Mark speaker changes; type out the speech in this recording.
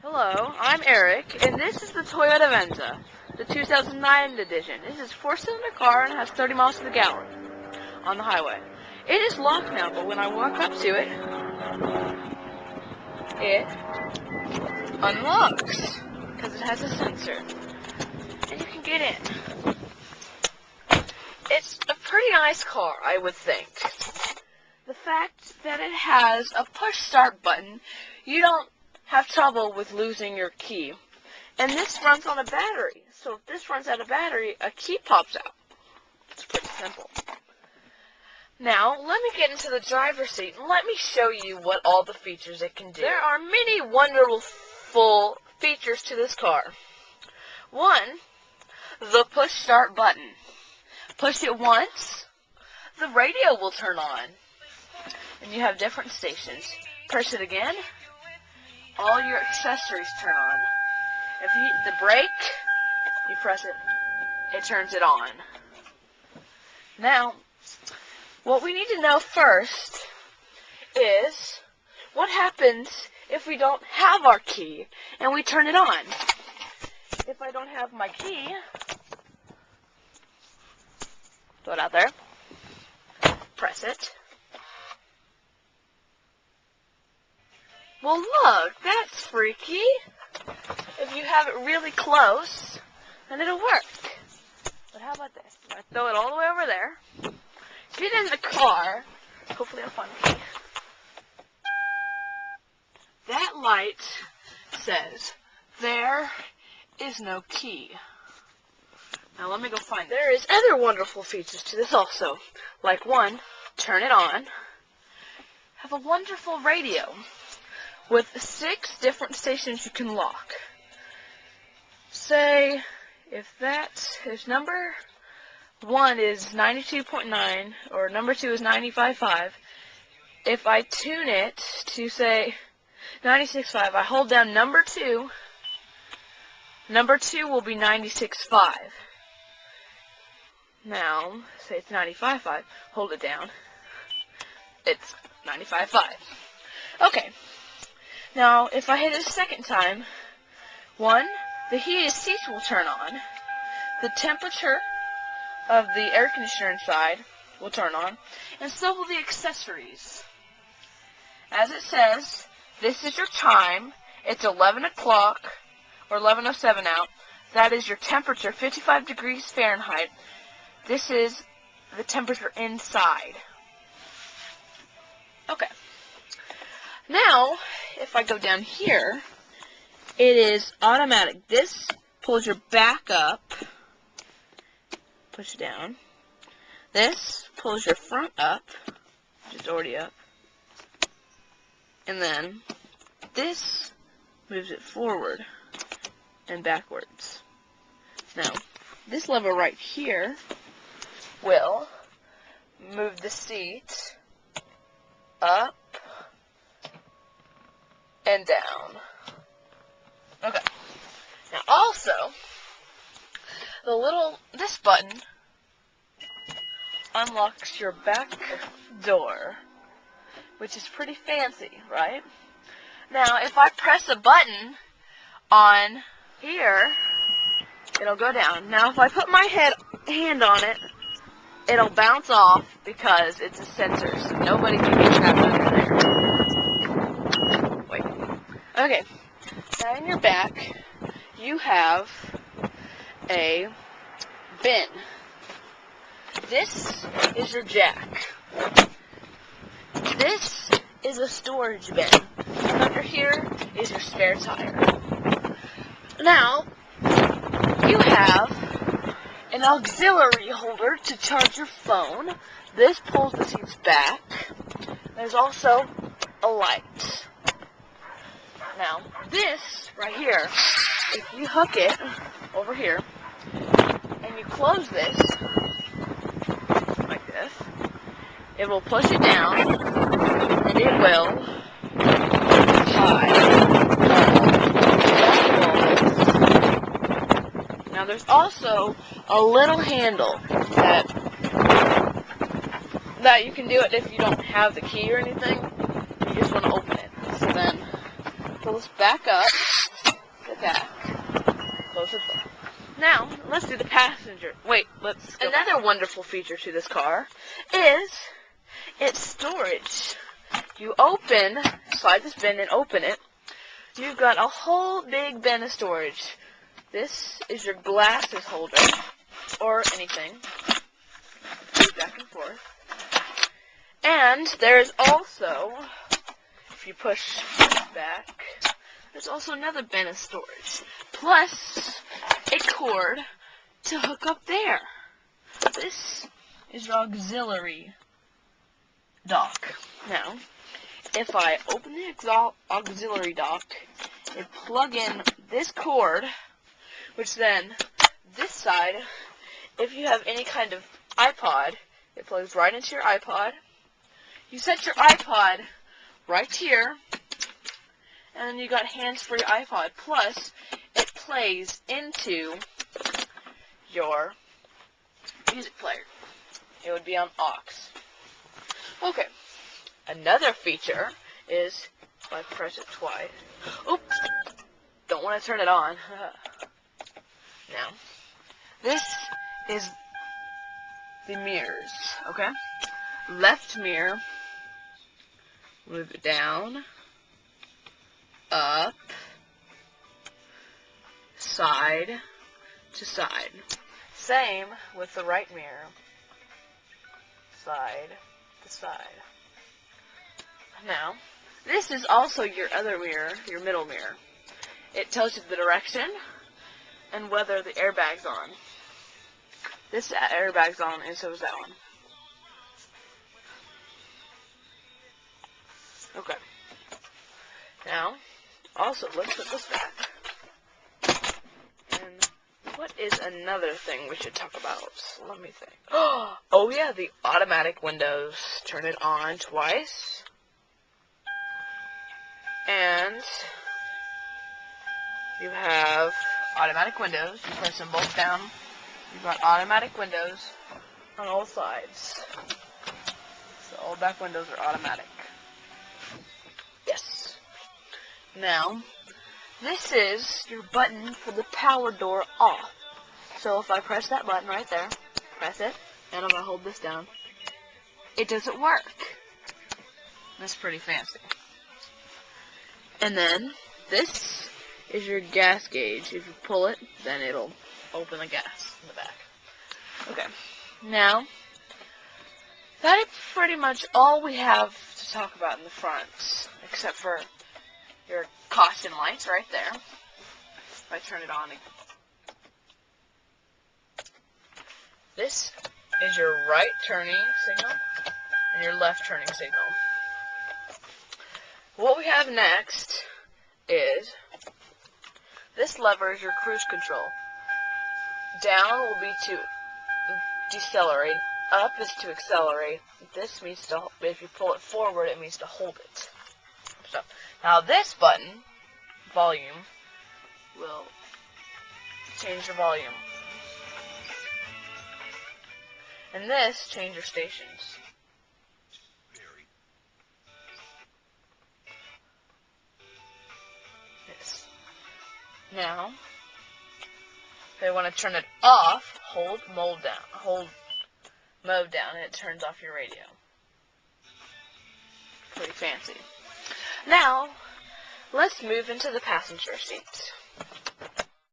Speaker 1: Hello, I'm Eric, and this is the Toyota Vensa, the 2009 edition. This is a 4-cylinder car and has 30 miles to the gallon on the highway. It is locked now, but when I walk up to it, it unlocks because it has a sensor, and you can get in. It's a pretty nice car, I would think. The fact that it has a push start button, you don't have trouble with losing your key. And this runs on a battery. So if this runs out of battery, a key pops out. It's pretty simple. Now, let me get into the driver's seat and let me show you what all the features it can do. There are many wonderful features to this car. One, the push start button. Push it once, the radio will turn on. And you have different stations. Press it again, all your accessories turn on. If you hit the brake, you press it, it turns it on. Now, what we need to know first is what happens if we don't have our key and we turn it on. If I don't have my key, throw it out there, press it. Well, look, that's freaky. If you have it really close, then it'll work. But how about this? I throw it all the way over there. Get in the car. Hopefully I'll find the key. That light says, there is no key. Now let me go find it. There is other wonderful features to this also. Like one, turn it on. Have a wonderful radio with 6 different stations you can lock. Say, if number 1 is 92.9 or number 2 is 95.5, if I tune it to say 96.5, I hold down number 2 will be 96.5. Now, say it's 95.5, hold it down, it's 95.5. Okay. Now, if I hit it a second time, 1, the heated seats will turn on, the temperature of the air conditioner inside will turn on, and so will the accessories. As it says, this is your time. It's 11 o'clock, or 11:07 out. That is your temperature, 55 degrees Fahrenheit. This is the temperature inside. Okay. Now, if I go down here, it is automatic. This pulls your back up, push it down. This pulls your front up, which is already up. And then this moves it forward and backwards. Now, this lever right here will move the seat up and down. Okay. Now also, this button unlocks your back door, which is pretty fancy, right? Now, if I press a button on here, it'll go down. Now, if I put my hand on it, it'll bounce off because it's a sensor, so nobody can get trapped under there. Wait. Okay. Now in your back, you have a bin. This is your jack. This is a storage bin. And under here is your spare tire. Now, you have an auxiliary holder to charge your phone. This pulls the seats back. There's also a light. Now, this right here, if you hook it over here and you close this like this, it will push it down and it will hide. Now, there's also a little handle that you can do it if you don't have the key or anything. You just want to open it. So then pull this back up, back. Close the door. Now, let's do the passenger. Wait, let's go. Another wonderful feature to this car is its storage. You slide this bin and open it. You've got a whole big bin of storage. This is your glasses holder, or anything. Move back and forth. And there's also, if you push back, there's also another bin of storage. Plus a cord to hook up there. This is your auxiliary dock. Now, if I open the auxiliary dock and plug in this cord, which then, this side, if you have any kind of iPod, it plugs right into your iPod. You set your iPod right here, and you got hands for your iPod. Plus, it plays into your music player. It would be on aux. Okay. Another feature is if I press it twice. Oops. Don't want to turn it on. Now, this is the mirrors. Okay. Left mirror. Move it down. Up. Side to side. Same with the right mirror. Side to side. Now, this is also your other mirror, your middle mirror. It tells you the direction and whether the airbag's on. This airbag's on, and so is that one. Okay. Now, also, let's put this back. And what is another thing we should talk about? Let me think. Oh yeah, the automatic windows. Turn it on twice. And you have automatic windows. You press them both down. You've got automatic windows on all sides. So all back windows are automatic. Yes. Now, this is your button for the power door off. So if I press that button right there, press it, and I'm going to hold this down, it doesn't work. That's pretty fancy. And then, this is your gas gauge. If you pull it, then it'll open the gas in the back. Okay. Now, that is pretty much all we have to talk about in the front, except for your caution lights right there. If I turn it on again. This is your right turning signal and your left turning signal. What we have next is this lever is your cruise control. Down will be to decelerate. Up is to accelerate. This means to, if you pull it forward, it means to hold it. So, now this button, volume, will change your volume. And this, change your stations. This. Now, if I want to turn it off, hold mode down, and it turns off your radio. Pretty fancy. Now, let's move into the passenger seat.